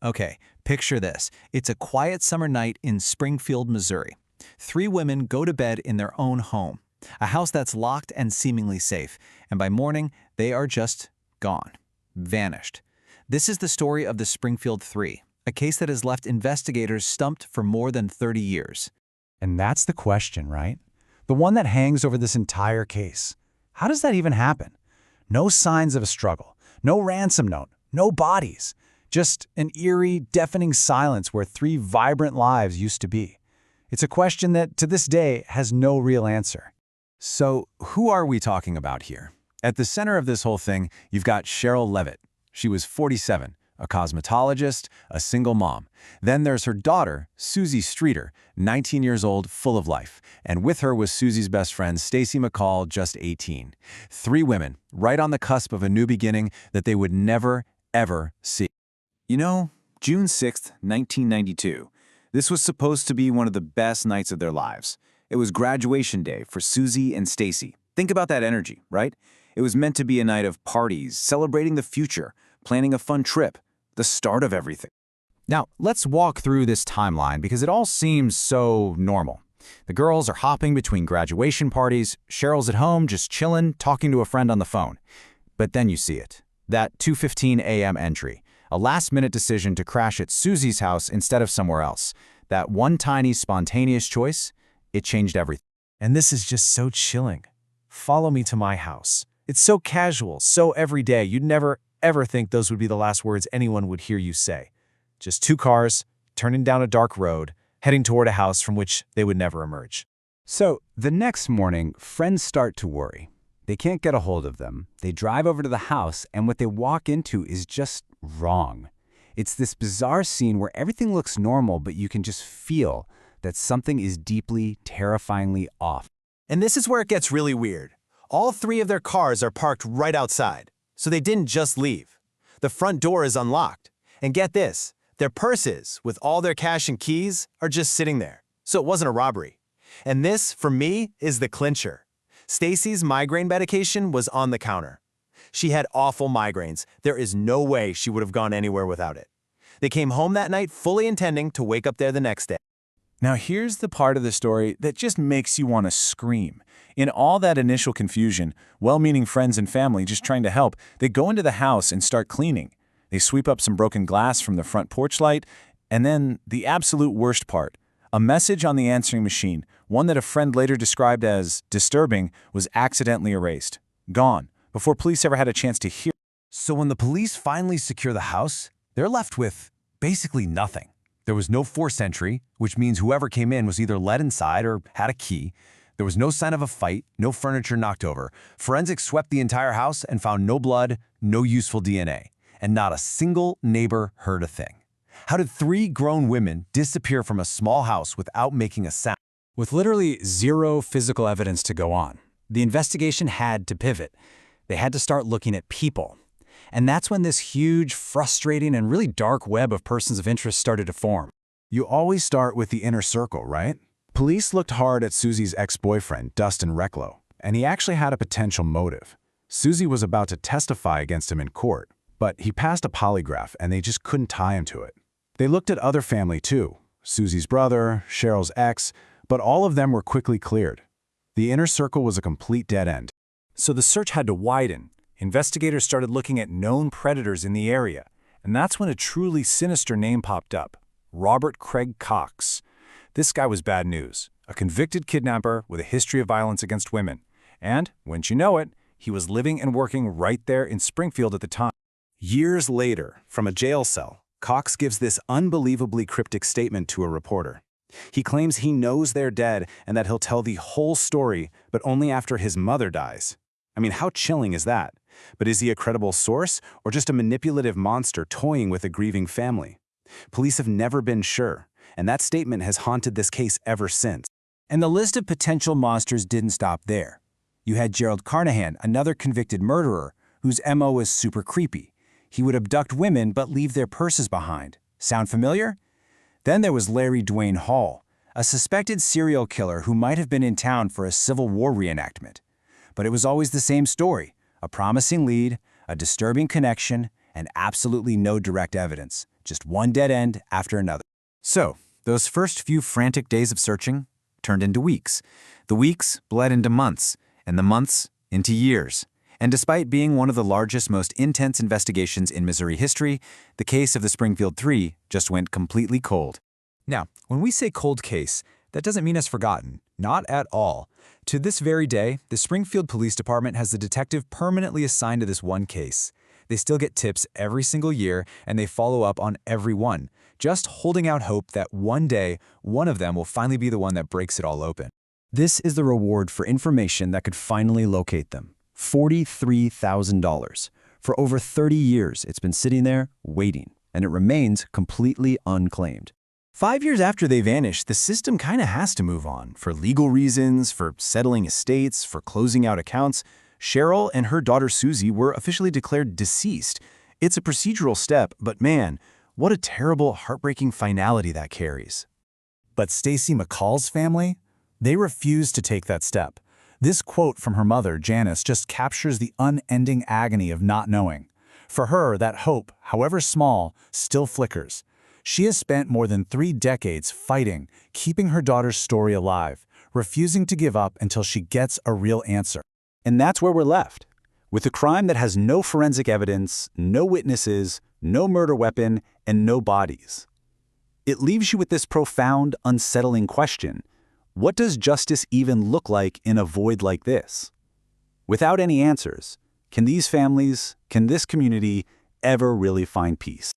Okay, picture this. It's a quiet summer night in Springfield, Missouri. Three women go to bed in their own home, a house that's locked and seemingly safe, and by morning, they are just gone, vanished. This is the story of the Springfield Three, a case that has left investigators stumped for more than 30 years. And that's the question, right? The one that hangs over this entire case. How does that even happen? No signs of a struggle, no ransom note, no bodies. Just an eerie, deafening silence where three vibrant lives used to be. It's a question that, to this day, has no real answer. So, who are we talking about here? At the center of this whole thing, you've got Cheryl Levitt. She was 47, a cosmetologist, a single mom. Then there's her daughter, Susie Streeter, 19 years old, full of life. And with her was Susie's best friend, Stacy McCall, just 18. Three women, right on the cusp of a new beginning that they would never, ever see. You know, June 6th, 1992. This was supposed to be one of the best nights of their lives. It was graduation day for Susie and Stacy. Think about that energy, right? It was meant to be a night of parties, celebrating the future, planning a fun trip, the start of everything. Now, let's walk through this timeline because it all seems so normal. The girls are hopping between graduation parties, Cheryl's at home just chilling, talking to a friend on the phone. But then you see it, that 2:15 a.m. entry. A last-minute decision to crash at Susie's house instead of somewhere else. That one tiny, spontaneous choice, it changed everything. And this is just so chilling. Follow me to my house. It's so casual, so everyday, you'd never, ever think those would be the last words anyone would hear you say. Just two cars, turning down a dark road, heading toward a house from which they would never emerge. So, the next morning, friends start to worry. They can't get a hold of them. They drive over to the house, and what they walk into is just wrong. It's this bizarre scene where everything looks normal, but you can just feel that something is deeply, terrifyingly off. And this is where it gets really weird. All three of their cars are parked right outside, so they didn't just leave. The front door is unlocked. And get this, their purses, with all their cash and keys, are just sitting there. So it wasn't a robbery. And this, for me, is the clincher. Stacy's migraine medication was on the counter. She had awful migraines. There is no way she would have gone anywhere without it. They came home that night fully intending to wake up there the next day. Now here's the part of the story that just makes you want to scream. In all that initial confusion, well-meaning friends and family just trying to help, they go into the house and start cleaning. They sweep up some broken glass from the front porch light, and then the absolute worst part. A message on the answering machine, one that a friend later described as disturbing, was accidentally erased. Gone, before police ever had a chance to hear. So when the police finally secure the house, they're left with basically nothing. There was no forced entry, which means whoever came in was either let inside or had a key. There was no sign of a fight, no furniture knocked over. Forensics swept the entire house and found no blood, no useful DNA, and not a single neighbor heard a thing. How did three grown women disappear from a small house without making a sound? With literally zero physical evidence to go on, the investigation had to pivot. They had to start looking at people. And that's when this huge, frustrating, and really dark web of persons of interest started to form. You always start with the inner circle, right? Police looked hard at Susie's ex-boyfriend, Dustin Recklow, and he actually had a potential motive. Susie was about to testify against him in court, but he passed a polygraph and they just couldn't tie him to it. They looked at other family too, Susie's brother, Cheryl's ex, but all of them were quickly cleared. The inner circle was a complete dead end. So the search had to widen. Investigators started looking at known predators in the area, and that's when a truly sinister name popped up, Robert Craig Cox. This guy was bad news, a convicted kidnapper with a history of violence against women. And, wouldn't you know it, he was living and working right there in Springfield at the time. Years later, from a jail cell, Cox gives this unbelievably cryptic statement to a reporter. He claims he knows they're dead and that he'll tell the whole story, but only after his mother dies. I mean, how chilling is that? But is he a credible source or just a manipulative monster toying with a grieving family? Police have never been sure, and that statement has haunted this case ever since. And the list of potential monsters didn't stop there. You had Gerald Carnahan, another convicted murderer, whose MO was super creepy. He would abduct women but leave their purses behind. Sound familiar? Then there was Larry Dwayne Hall, a suspected serial killer who might have been in town for a Civil War reenactment. But it was always the same story, a promising lead, a disturbing connection, and absolutely no direct evidence. just one dead end after another. So, those first few frantic days of searching turned into weeks. The weeks bled into months, and the months into years. And despite being one of the largest, most intense investigations in Missouri history, the case of the Springfield 3 just went completely cold. Now, when we say cold case, that doesn't mean it's forgotten. Not at all. To this very day, the Springfield Police Department has the detective permanently assigned to this one case. They still get tips every single year, and they follow up on every one, just holding out hope that one day, one of them will finally be the one that breaks it all open. This is the reward for information that could finally locate them. $43,000. For over 30 years, it's been sitting there, waiting, and it remains completely unclaimed. 5 years after they vanished, the system kind of has to move on. For legal reasons, for settling estates, for closing out accounts, Cheryl and her daughter Susie were officially declared deceased. It's a procedural step, but man, what a terrible, heartbreaking finality that carries. But Stacy McCall's family? They refused to take that step. This quote from her mother, Janice, just captures the unending agony of not knowing. For her, that hope, however small, still flickers. She has spent more than 3 decades fighting, keeping her daughter's story alive, refusing to give up until she gets a real answer. And that's where we're left, with a crime that has no forensic evidence, no witnesses, no murder weapon, and no bodies. It leaves you with this profound, unsettling question. What does justice even look like in a void like this? Without any answers, can these families, can this community ever really find peace?